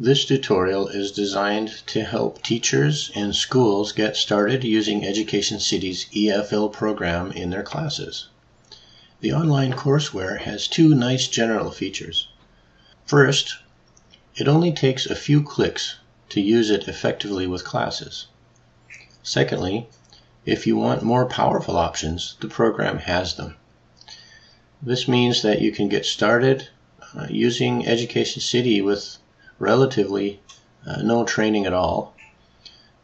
This tutorial is designed to help teachers and schools get started using Education City's EFL program in their classes. The online courseware has two nice general features. First, it only takes a few clicks to use it effectively with classes. Secondly, if you want more powerful options, the program has them. This means that you can get started using Education City with relatively no training at all.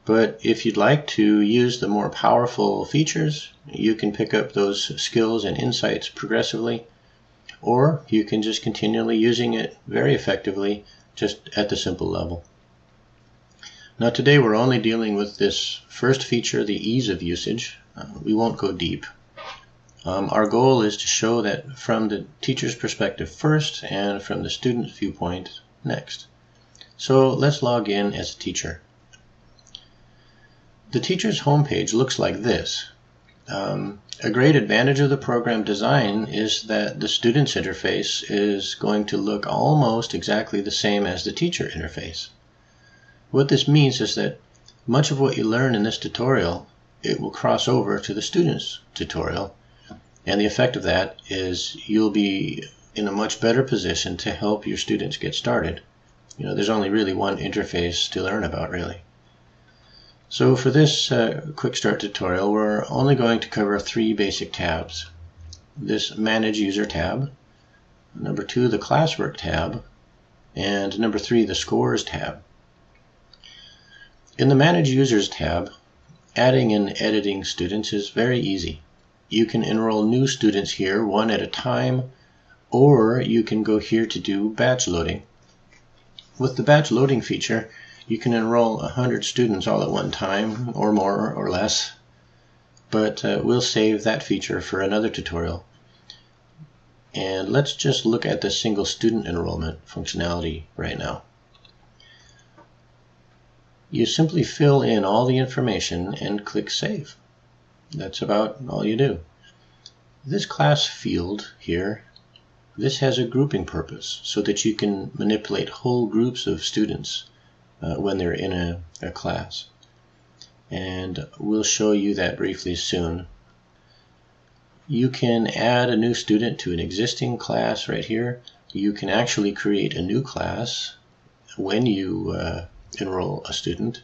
But if you'd like to use the more powerful features, you can pick up those skills and insights progressively, or you can just continually using it very effectively just at the simple level. Now today we're only dealing with this first feature, the ease of usage. We won't go deep. Our goal is to show that from the teacher's perspective first and from the student's viewpoint next. So let's log in as a teacher. The teacher's homepage looks like this. A great advantage of the program design is that the student's interface is going to look almost exactly the same as the teacher interface. What this means is that much of what you learn in this tutorial, it will cross over to the student's tutorial, and the effect of that is you'll be in a much better position to help your students get started. There's only really one interface to learn about, really. So for this quick start tutorial, we're only going to cover three basic tabs. This Manage User tab, number 2, the Classwork tab, and number 3, the Scores tab. In the Manage Users tab, adding and editing students is very easy. You can enroll new students here one at a time, or you can go here to do batch loading. With the batch loading feature, you can enroll 100 students all at one time, or more or less, but we'll save that feature for another tutorial. And let's just look at the single student enrollment functionality right now. You simply fill in all the information and click Save. That's about all you do. This class field here, this has a grouping purpose so that you can manipulate whole groups of students when they're in a class. And we'll show you that briefly soon. You can add a new student to an existing class right here. You can actually create a new class when you enroll a student,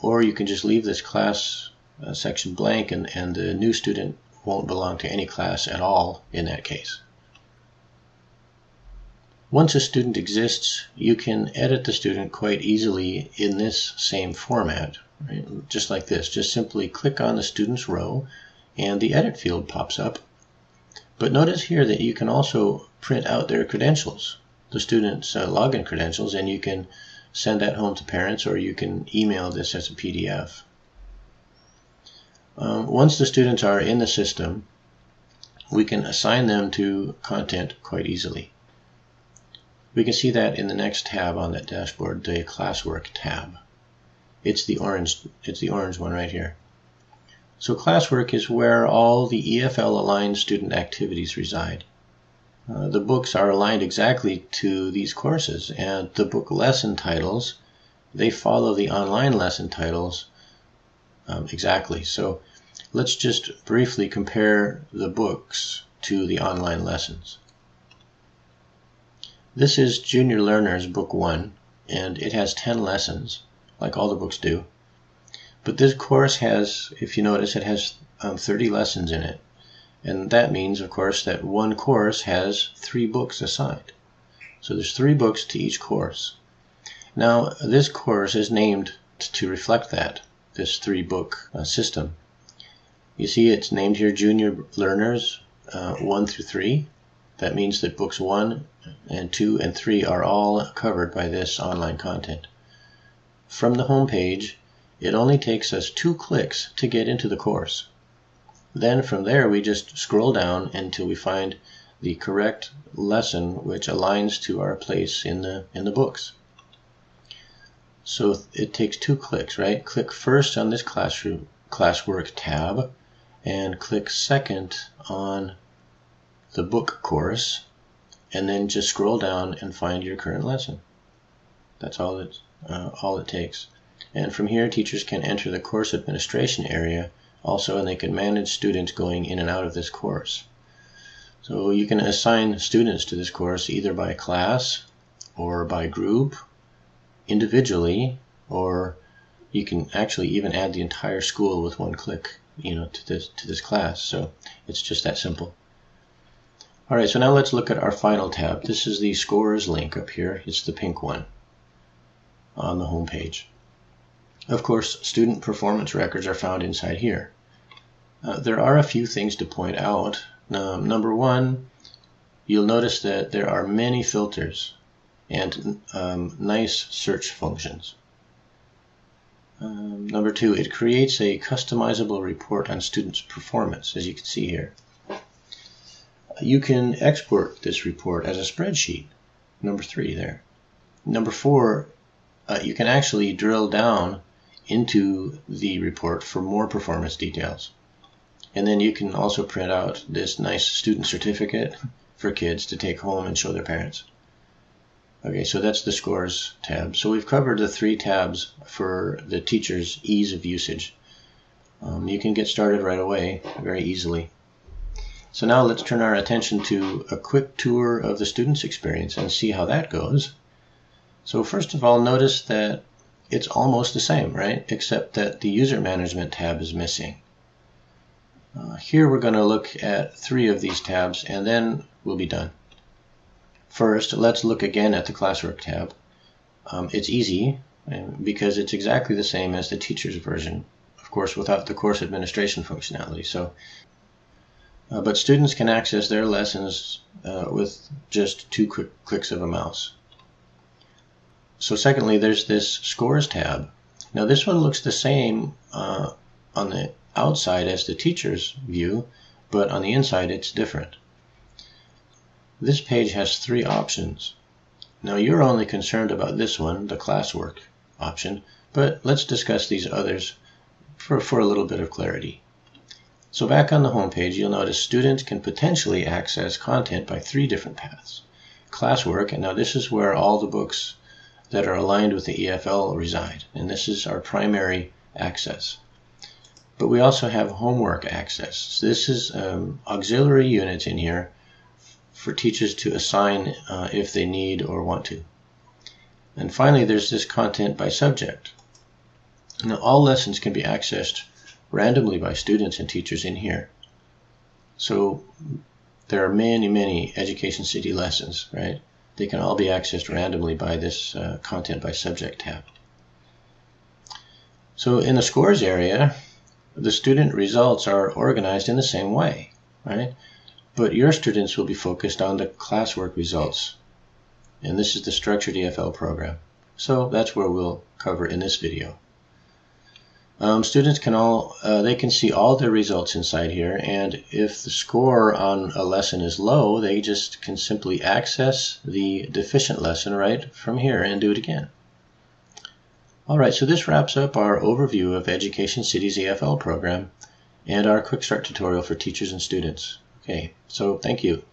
or you can just leave this class section blank and the new student won't belong to any class at all in that case. Once a student exists, you can edit the student quite easily in this same format, right? Just like this. Just simply click on the student's row and the edit field pops up. But notice here that you can also print out their credentials, the student's login credentials, and you can send that home to parents, or you can email this as a PDF. Once the students are in the system, we can assign them to content quite easily. We can see that in the next tab on that dashboard, the Classwork tab. It's the orange one right here. So Classwork is where all the EFL aligned student activities reside. The books are aligned exactly to these courses, and the book lesson titles, they follow the online lesson titles exactly. So let's just briefly compare the books to the online lessons. This is Junior Learners Book 1, and it has 10 lessons, like all the books do. But this course has, if you notice, it has 30 lessons in it. And that means, of course, that one course has 3 books assigned. So there's 3 books to each course. Now, this course is named to reflect that, this 3-book system. You see it's named here Junior Learners 1 through 3. That means that books 1 and 2 and 3 are all covered by this online content. From the home page, it only takes us 2 clicks to get into the course. Then from there we just scroll down until we find the correct lesson which aligns to our place in the books. So it takes 2 clicks, right? Click first on this Classwork tab and click second on the book course, and then just scroll down and find your current lesson. That's all it takes. And from here, teachers can enter the course administration area also, and they can manage students going in and out of this course. So you can assign students to this course either by class or by group, individually, or you can actually even add the entire school with one click, to this class. So it's just that simple. All right, so now let's look at our final tab. This is the scores link up here. It's the pink one on the home page. Of course, student performance records are found inside here. There are a few things to point out. Number one, you'll notice that there are many filters and nice search functions. Number two, it creates a customizable report on students' performance, as you can see here. You can export this report as a spreadsheet. Number three there. Number four, you can actually drill down into the report for more performance details. And then you can also print out this nice student certificate for kids to take home and show their parents. Okay, so that's the scores tab. So we've covered the 3 tabs for the teacher's ease of usage. You can get started right away very easily. So now let's turn our attention to a quick tour of the student's experience and see how that goes. So first of all, notice that it's almost the same, right? Except that the user management tab is missing. Here we're going to look at 3 of these tabs and then we'll be done. First, let's look again at the classwork tab. It's easy because it's exactly the same as the teacher's version, of course without the course administration functionality. But students can access their lessons with just 2 quick clicks of a mouse. So secondly, there's this scores tab. Now this one looks the same on the outside as the teacher's view, but on the inside it's different. This page has 3 options. Now you're only concerned about this one, the classwork option, but let's discuss these others for a little bit of clarity. So back on the home page, you'll notice students can potentially access content by 3 different paths. Classwork, and now this is where all the books that are aligned with the EFL reside, and this is our primary access. But we also have homework access. So this is auxiliary units in here for teachers to assign if they need or want to. And finally, there's this content by subject. Now all lessons can be accessed randomly by students and teachers in here. So there are many Education City lessons, right? They can all be accessed randomly by this content by subject tab. So in the scores area, the student results are organized in the same way, right? But your students will be focused on the classwork results. And this is the structured EFL program. So that's where we'll cover in this video. Students can see all their results inside here, and if the score on a lesson is low, they just can simply access the deficient lesson right from here and do it again. Alright, so this wraps up our overview of Education City's EFL program and our quick start tutorial for teachers and students. Okay, so thank you.